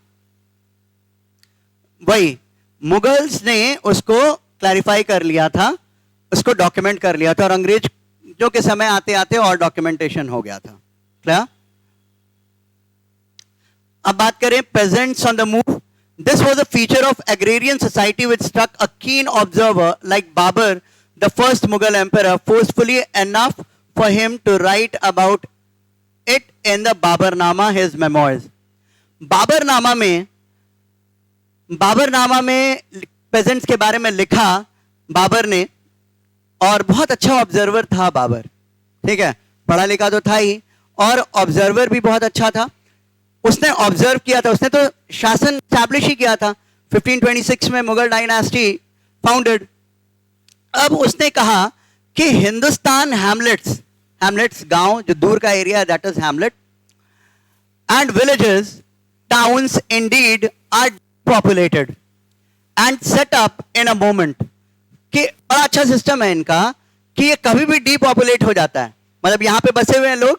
वही मुगल्स ने उसको क्लैरिफाई कर लिया था, उसको डॉक्यूमेंट कर लिया था, और अंग्रेजों के समय आते आते और डॉक्यूमेंटेशन हो गया था. क्लियर? अब बात करें peasants on the move. This was a feature of agrarian society which struck a keen observer like Babur, the first Mughal emperor, forcefully enough for him to write about it in the Babarnama, his memoirs. Baburnama में pageants के बारे में लिखा बाबर ने, और बहुत अच्छा observer था बाबर, ठीक है, पढ़ा लिखा तो था ही और ऑब्जर्वर भी बहुत अच्छा था. उसने ऑब्जर्व किया था, उसने तो शासन स्टैब्लिश ही किया था. 1526 में मुगल डायनास्टी फाउंडेड. अब उसने कहा कि हिंदुस्तान हैमलेट्स गांव जो दूर का एरिया है, that is hamlet, and villages, towns indeed are populated and set up in a moment. कि बड़ा अच्छा सिस्टम है इनका कि ये कभी भी डीपॉपुलेट हो जाता है, मतलब यहां पे बसे हुए हैं लोग,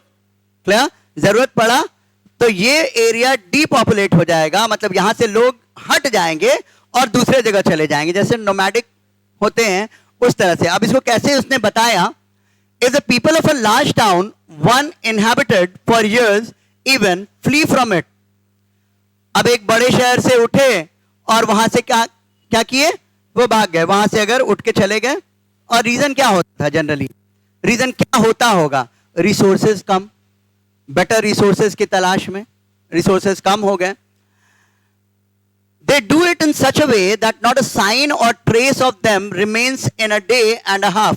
क्लियर, जरूरत पड़ा तो ये एरिया डीपॉपुलेट हो जाएगा, मतलब यहां से लोग हट जाएंगे और दूसरे जगह चले जाएंगे, जैसे नोमैडिक होते हैं उस तरह से. अब इसको कैसे उसने बताया, if the people of a large town one inhabited for years even flee from it. अब एक बड़े शहर से उठे और वहां से क्या क्या किए, वो भाग गए वहां से, अगर उठ के चले गए. और रीजन क्या होता है, जनरली रीजन क्या होता होगा, रिसोर्सेज कम, बेटर रिसोर्सेज की तलाश में, रिसोर्सेज कम हो गए. They do it in such a way that not a sign or trace of them remains in a day and a half.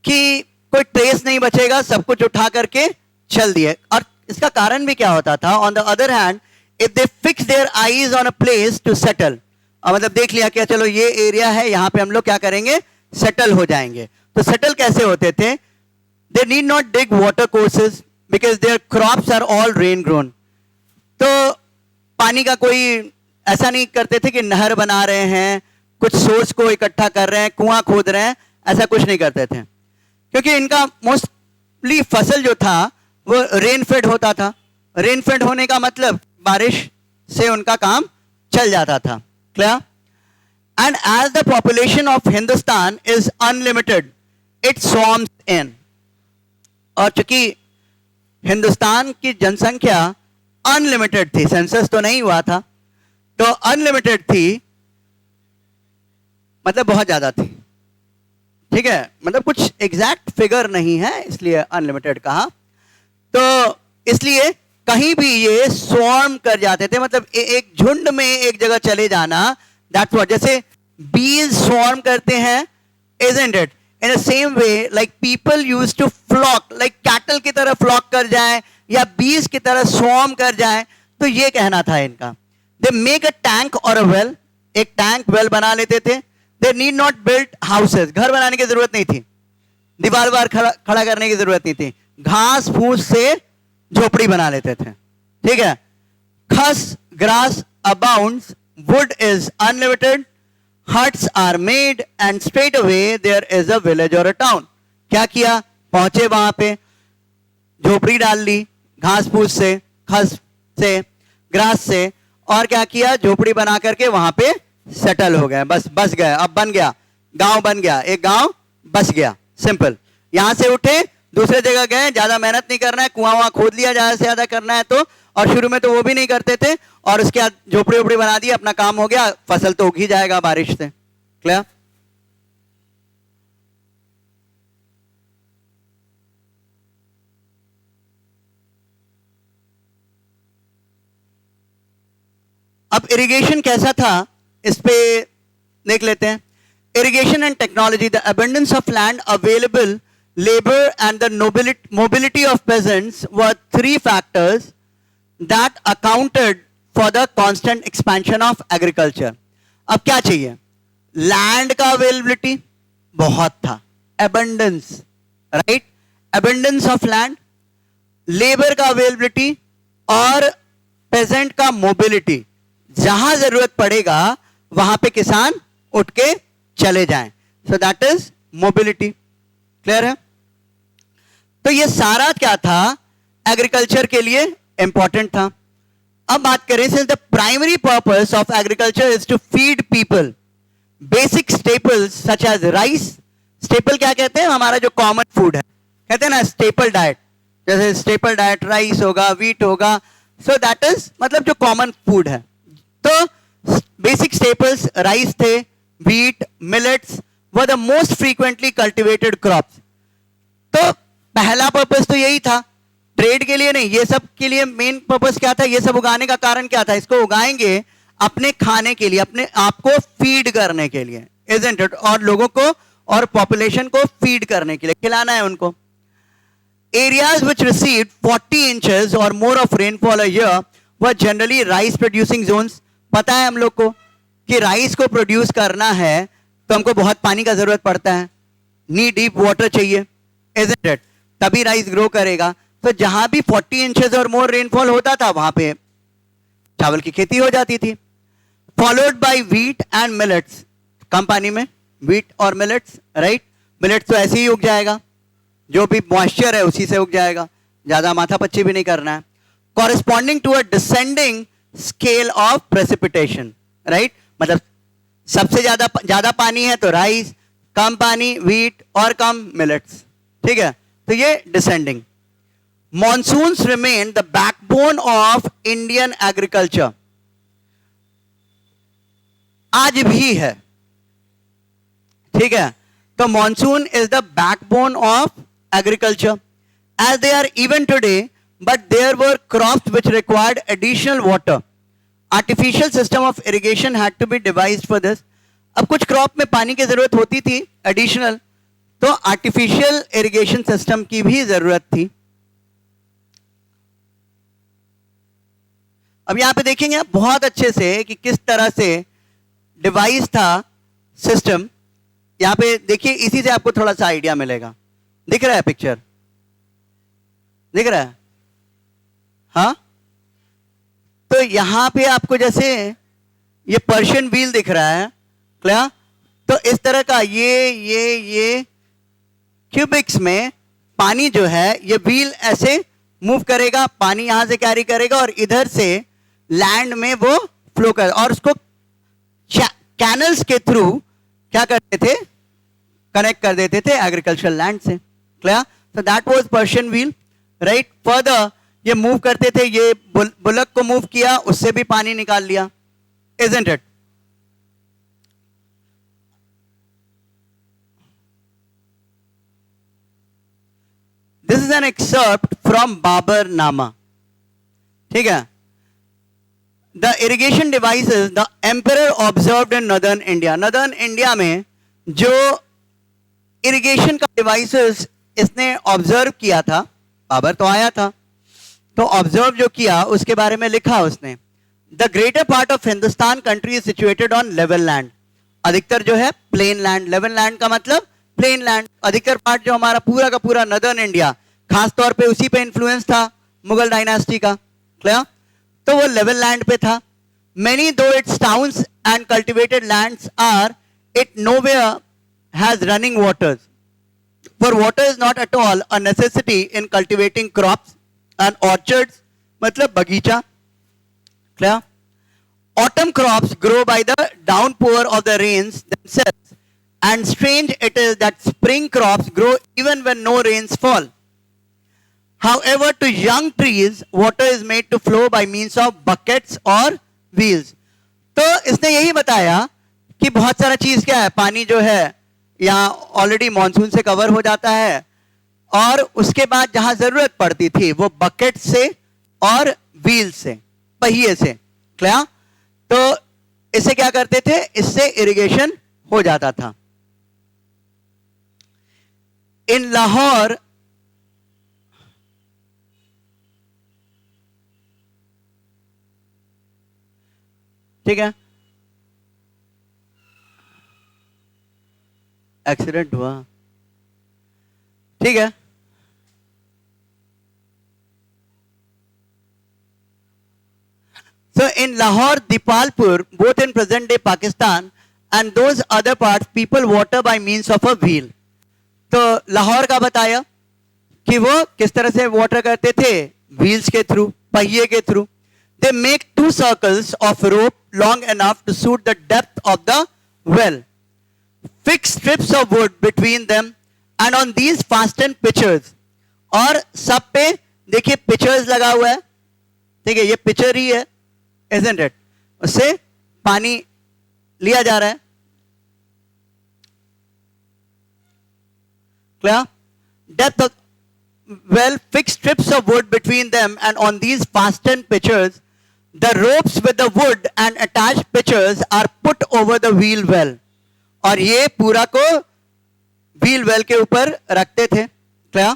कि कोई ट्रेस नहीं बचेगा, सब कुछ उठा करके चल दिए. और इसका कारण भी क्या होता था, on the other hand, if they fix their eyes on a place to settle, मतलब देख लिया कि चलो ये एरिया है, यहां पे हम लोग क्या करेंगे, सेटल हो जाएंगे. तो सेटल कैसे होते थे, they need not dig water courses because their crops are all rain grown. तो पानी का कोई ऐसा नहीं करते थे कि नहर बना रहे हैं, कुछ सोर्स को इकट्ठा कर रहे हैं, कुआं खोद रहे हैं, ऐसा कुछ नहीं करते थे, क्योंकि इनका मोस्टली फसल जो था वो रेन फेड होता था. रेन फेड होने का मतलब बारिश से उनका काम चल जाता था. Clear? And as the population of Hindustan is unlimited, it swarms in. और चूंकि हिंदुस्तान की जनसंख्या अनलिमिटेड थी, सेंसस तो नहीं हुआ था, तो अनलिमिटेड थी, मतलब बहुत ज्यादा थी, ठीक है, मतलब कुछ एग्जैक्ट फिगर नहीं है इसलिए अनलिमिटेड कहा. तो इसलिए कहीं भी ये स्वॉर्म कर जाते थे, मतलब एक झुंड में एक जगह चले जाना, दैट्स व्हाट, जैसे बीज स्वॉर्म करते हैं, isn't it? In the same way, like people used to flock, like cattle की तरह flock कर जाए या bees की तरह swarm कर जाए, तो ये कहना था इनका. They make a tank or a well, एक टैंक वेल बना लेते थे. They need not build houses, घर बनाने की जरूरत नहीं थी, दीवार वार खड़ा करने की जरूरत नहीं थी, घास फूस से झोपड़ी बना लेते थे. ठीक है. खस grass abounds, wood is unlimited, huts are made and straight away there is a village or a town. क्या किया, पहुंचे वहां पे, झोपड़ी डाल ली घास फूस से, खस से, ग्रास से, और क्या किया, झोपड़ी बना करके वहां पे सेटल हो गए, बस बस गए. अब बन गया गांव, बन गया एक गांव, बस गया. सिंपल. यहां से उठे दूसरे जगह गए, ज्यादा मेहनत नहीं करना है, कुआं वहां खोद लिया ज्यादा से ज्यादा करना है तो, और शुरू में तो वो भी नहीं करते थे, और उसके बाद झोपड़ी वोपड़ी बना दी, अपना काम हो गया, फसल तो उग ही जाएगा बारिश से. क्लियर. अब इरिगेशन कैसा था इस पे देख लेते हैं. Irrigation and technology. The abundance of land available, labor and the mobility of peasants were three factors that accounted for the constant expansion of agriculture. अब क्या चाहिए, लैंड का अवेलेबिलिटी बहुत था, abundance, right, abundance of land, labour का availability और pageant का mobility. जहां जरूरत पड़ेगा वहां पे किसान उठ के चले जाएं. So that is mobility. Clear है. तो ये सारा क्या था, एग्रीकल्चर के लिए इंपॉर्टेंट था. अब बात करें, since the primary purpose of agriculture is to feed people basic staples such as rice. Staple क्या कहते हैं, हमारा जो कॉमन फूड है, कहते हैं ना स्टेपल डाइट, जैसे स्टेपल डाइट राइस होगा, व्हीट होगा. सो दैट इज मतलब जो कॉमन फूड है. तो बेसिक स्टेपल्स राइस थे, wheat, millets were the most frequently cultivated crops. तो पहला पर्पस तो यही था, ट्रेड के लिए नहीं, ये सब के लिए मेन पर्पस क्या था, ये सब उगाने का कारण क्या था, इसको उगाएंगे अपने खाने के लिए, अपने आप को फीड करने के लिए, isn't it? और लोगों को और पॉपुलेशन को फीड करने के लिए, खिलाना है उनको. Areas which received 40 inches or more of rainfall a year were generally rice producing zones. पता है हम लोग को कि राइस को प्रोड्यूस करना है तो हमको बहुत पानी का जरूरत पड़ता है, नी डीप वाटर चाहिए, isn't it? तभी राइस ग्रो करेगा. तो जहां भी 40 इंचेस और मोर रेनफॉल होता था वहां पे चावल की खेती हो जाती थी. Followed by wheat and millets. कम पानी में व्हीट और मिलेट्स, राइट. मिलेट्स तो ऐसे ही उग जाएगा, जो भी मॉइस्चर है उसी से उग जाएगा, ज्यादा माथा पच्ची भी नहीं करना है. Corresponding to a descending scale of precipitation, right. मतलब सबसे ज्यादा पानी है तो राइस, कम पानी व्हीट और कम मिलेट्स. ठीक है. तो ये descending. Monsoons remain the backbone of Indian agriculture. आज भी है. ठीक है. तो monsoon is the backbone of agriculture as they are even today, but there were crops which required additional water. Artificial system of irrigation had to be devised for this. अब कुछ crop में पानी की जरूरत होती थी एडिशनल, तो artificial irrigation system की भी जरूरत थी. अब यहां पे देखेंगे आप बहुत अच्छे से कि किस तरह से डिवाइस था सिस्टम. यहां पे देखिए, इसी से आपको थोड़ा सा आइडिया मिलेगा. दिख रहा है पिक्चर, दिख रहा है, हाँ. तो यहां पे आपको जैसे ये पर्शियन व्हील दिख रहा है, क्या? तो इस तरह का ये क्यूबिक्स में पानी जो है ये व्हील ऐसे मूव करेगा, पानी यहां से कैरी करेगा और इधर से लैंड में वो फ्लो कर, और उसको कैनल्स के थ्रू क्या करते थे, कनेक्ट कर देते थे एग्रीकल्चरल लैंड से. Clear. So that was Persian wheel, right. Further ये मूव करते थे, ये बुलक को मूव किया, उससे भी पानी निकाल लिया, isn't it? This is an excerpt from Babar Nama. ठीक है. The irrigation devices the emperor observed in northern India. northern India में जो irrigation का devices इसने ऑब्जर्व किया था, बाबर तो आया था, तो ऑब्जर्व जो किया उसके बारे में लिखा उसने. The greater part of Hindustan country is situated on level land, अधिकतर जो है प्लेन लैंड, लेवल लैंड का मतलब प्लेन लैंड, अधिकतर पार्ट जो हमारा पूरा का पूरा नदर्न इंडिया, खास तौर पे उसी पे इन्फ्लुएंस था मुगल डायनास्टी का, क्लियर, तो वो लेवल लैंड पे था. Many though its towns and cultivated lands are, it nowhere has running waters, for water is not at all a necessity in cultivating crops and orchards, matlab bagicha, clear. Autumn crops grow by the downpour of the rains themselves, and strange it is that spring crops grow even when no rains fall. However, to young trees water is made to flow by means of buckets or wheels. तो इसने यही बताया कि बहुत सारा चीज क्या है, पानी जो है यहाँ ऑलरेडी मॉनसून से कवर हो जाता है, और उसके बाद जहां जरूरत पड़ती थी वो बकेट से और व्हील से, पहिए से, क्लियर. तो इससे क्या करते थे, इससे इरिगेशन हो जाता था. इन लाहौर ठीक है, एक्सीडेंट हुआ, ठीक है. So in Lahore, Dipalpur, both in present day Pakistan and those other parts, people water by means of a wheel. तो लाहौर का बताया कि वो किस तरह से वाटर करते थे, व्हील्स के थ्रू, पहिए के through. They make 2 circles of rope long enough to suit the depth of the well. Fix strips of wood between them and on these fasten pitchers. और सब पे देखिए पिचर्स लगा हुआ है, ठीक है, ये पिचर ही है, isn't it? उससे पानी लिया जा रहा है, clear. Depth of well, fix strips of wood between them and on these fastened pitchers. The ropes with the wood and attached pitchers are put over the wheel well. और ये पूरा को व्हील वेल के ऊपर रखते थे, clear.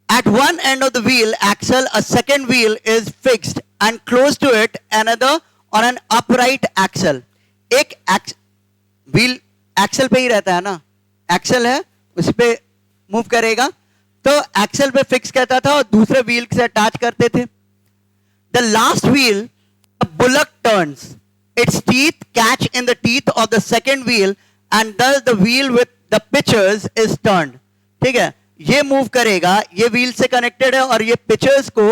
At one end of the wheel axle, a second wheel is fixed and close to it another on an upright axle. एक wheel axle पे ही रहता है ना, एक्सल है उस पे मूव करेगा, तो एक्सल पे फिक्स करता था और दूसरे व्हील से अटैच करते थे. The last wheel, a bullock turns. Its teeth catch in the teeth of the second wheel and thus the wheel with the pitchers is turned. ठीक है, ये मूव करेगा, ये व्हील से कनेक्टेड है और ये पिचर्स को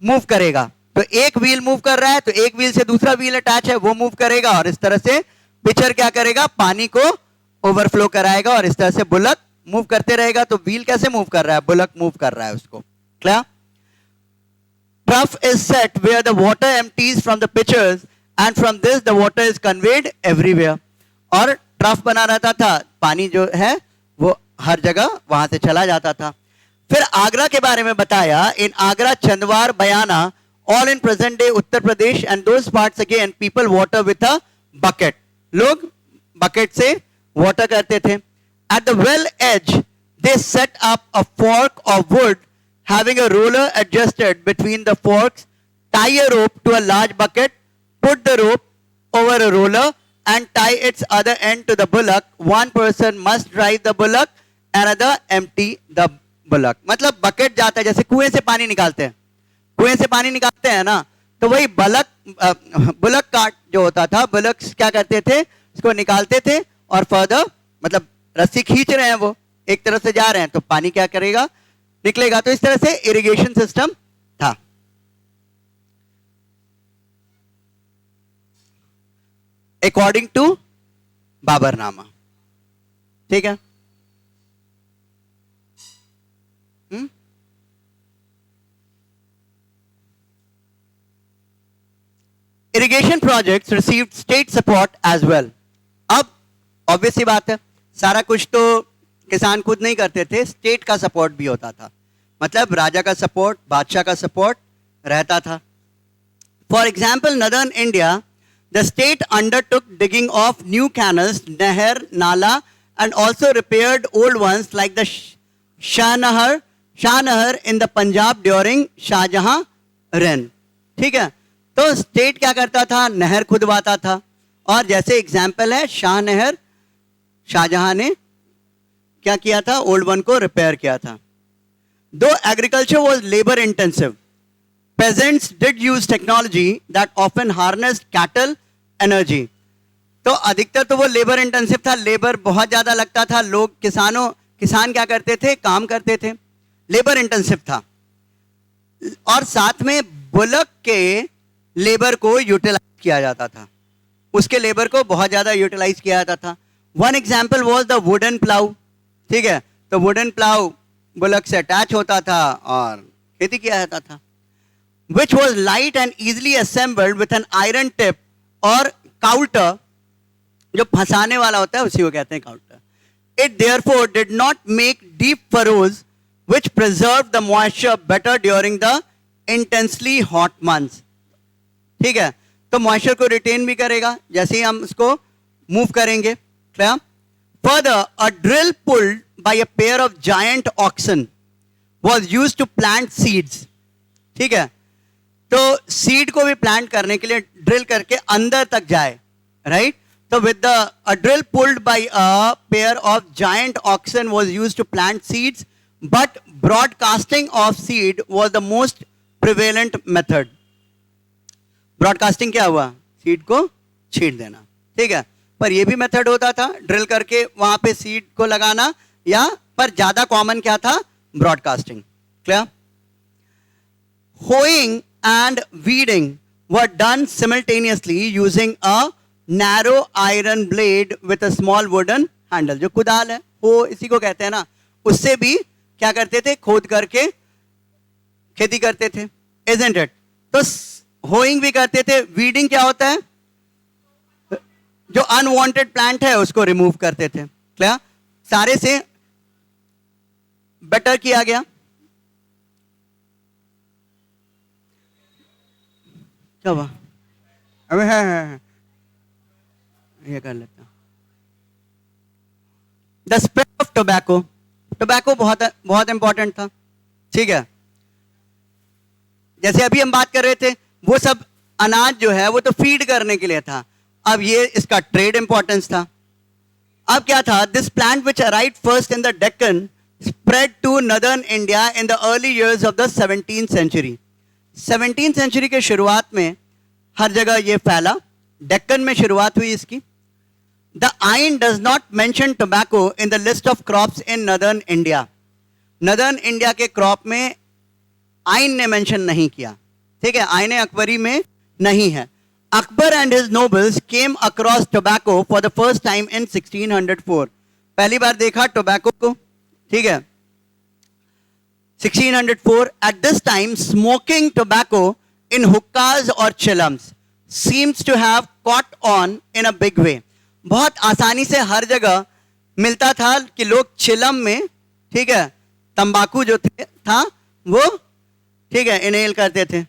मूव करेगा. तो एक व्हील मूव कर रहा है तो एक व्हील से दूसरा व्हील अटैच है, वो मूव करेगा और इस तरह से पिचर क्या करेगा, पानी को ओवरफ्लो कराएगा और इस तरह से बुलक मूव करते रहेगा. तो व्हील कैसे मूव कर रहा है, बुलक मूव कर रहा है उसको, clear. Trough is set where the water empties from the pitchers and from this the water is conveyed everywhere. और ट्रफ बना रहता था, पानी जो है वो हर जगह वहां से चला जाता था. फिर आगरा के बारे में बताया. इन आगरा, चंदवार, बयाना, all in present day Uttar Pradesh and those parts again people water with a bucket. लोग बकेट से वाटर करते थे. At the well edge they set up a fork of wood having a roller adjusted between the forks, tie a rope to a large bucket, put the rope over a roller and tie its other end to the bullock. One person must drive the bullock, another empty the bullock. मतलब bucket जाता है, जैसे कुएं से पानी निकालते हैं, कुएं से पानी निकालते हैं ना, तो वही बुलक कार्ट जो होता था, बुलक्स क्या करते थे, इसको निकालते थे और फर्दर मतलब रस्सी खींच रहे हैं, वो एक तरफ से जा रहे हैं तो पानी क्या करेगा, निकलेगा. तो इस तरह से इरिगेशन सिस्टम था. अकॉर्डिंग टू बाबरनामा, ठीक है. Irrigation projects received state support as well. अब ऑब्वियसली बात है, सारा कुछ तो किसान खुद नहीं करते थे, स्टेट का सपोर्ट भी होता था. मतलब राजा का सपोर्ट, बादशाह का सपोर्ट रहता था. For example northern India, the state undertook digging of new canals, नहर, नाला and also repaired old ones like the Shahnahar in the Punjab during Shahjahan reign. ठीक है, तो स्टेट क्या करता था, नहर खुदवाता था। और जैसे एग्जाम्पल है शाह नहर, शाहजहां ने क्या किया था, ओल्ड वन को रिपेयर किया था। दो agriculture was labour intensive, peasants did use technology that often harnessed cattle energy। तो अधिकतर तो वो लेबर इंटेंसिव था, लेबर बहुत ज्यादा लगता था, लोग किसान क्या करते थे, काम करते थे, लेबर इंटेंसिव था। और साथ में बुलक के लेबर को यूटिलाइज किया जाता था, उसके लेबर को बहुत ज्यादा यूटिलाइज किया जाता था। One example was the wooden plough. ठीक है, तो वुडन प्लाउ बुलक से अटैच होता था और खेती किया जाता था, which was light and easily assembled with an iron tip और coulter, जो फंसाने वाला होता है उसी को कहते हैं coulter। It therefore did not make deep furrows which preserved the moisture better during the intensely hot months। ठीक है, तो मॉइस्चर को रिटेन भी करेगा जैसे ही हम उसको मूव करेंगे। Clear? Further, a drill pulled by a pair of giant oxen was used to plant seeds। ठीक है, तो सीड को भी प्लांट करने के लिए ड्रिल करके अंदर तक जाए, राइट? तो with the drill pulled by a pair of giant oxen was used to plant seeds, but broadcasting of seed was the most prevalent method. Broadcasting क्या हुआ, सीड को छींट देना। ठीक है, पर यह भी मेथड होता था, ड्रिल करके वहां पे सीड को लगाना, या पर ज्यादा कॉमन क्या था, broadcasting. Clear? Hoeing and weeding were done simultaneously using a narrow iron blade with a small wooden handle। जो कुदाल है वो इसी को कहते हैं ना, उससे भी क्या करते थे, खोद करके खेती करते थे, isn't it? तो होइंग भी करते थे। वीडिंग क्या होता है, जो अनवांटेड प्लांट है उसको रिमूव करते थे। क्या सारे से बेटर किया गया। क्या हुआ, अबे है ये कर लेता। The spread of tobacco, tobacco बहुत बहुत इंपॉर्टेंट था। ठीक है, जैसे अभी हम बात कर रहे थे, वो सब अनाज जो है वो तो फीड करने के लिए था, अब ये इसका ट्रेड इंपॉर्टेंस था। अब क्या था, this plant which arrived first in the Deccan spread to northern India in the early years of the 17th century. 17th century के शुरुआत में हर जगह ये फैला, डेक्कन में शुरुआत हुई इसकी। द आइन does not mention tobacco in the list of crops in northern India. Northern India के क्रॉप में आइन ने मेंशन नहीं किया। ठीक है, आइन अकबरी में नहीं है। Akbar and his nobles came across tobacco for the first time in 1604। पहली बार देखा टोबैको को। ठीक है, 1604। At this time, smoking tobacco in hookahs or chillums seems to have caught on in a big way। बहुत आसानी से हर जगह मिलता था कि लोग चिलम में, ठीक है, तंबाकू जो था वो, ठीक है, इनहेल करते थे।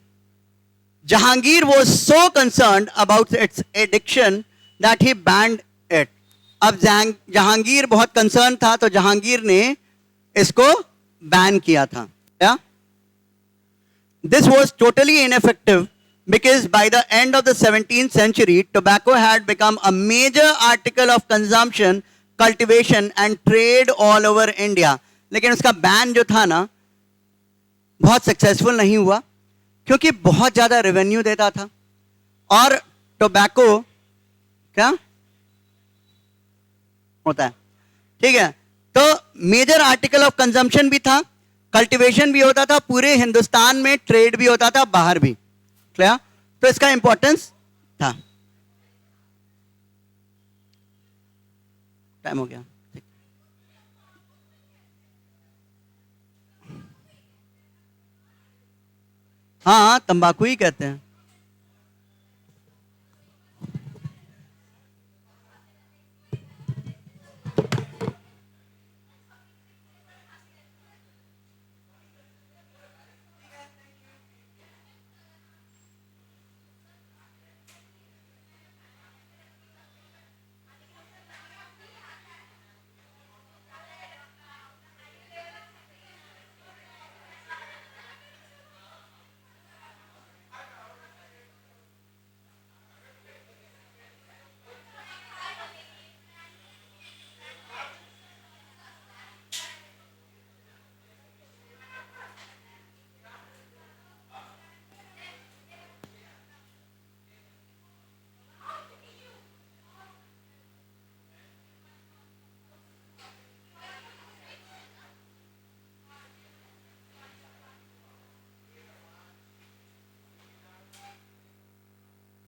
Jahangir was so concerned about its addiction that he banned it। अब जहांगीर बहुत कंसर्न था तो जहांगीर ने इसको बैन किया था। या this was totally ineffective because by the end of the 17th century tobacco had become a major article of consumption, cultivation and trade all over India। लेकिन उसका बैन जो था ना बहुत सक्सेसफुल नहीं हुआ, क्योंकि बहुत ज्यादा रेवेन्यू देता था। और टोबैको क्या होता है, ठीक है, तो मेजर आर्टिकल ऑफ कंजम्पशन भी था, कल्टीवेशन भी होता था पूरे हिंदुस्तान में, ट्रेड भी होता था बाहर भी। क्लियर? तो इसका इंपॉर्टेंस था। टाइम हो गया। हाँ, तंबाकू ही कहते हैं।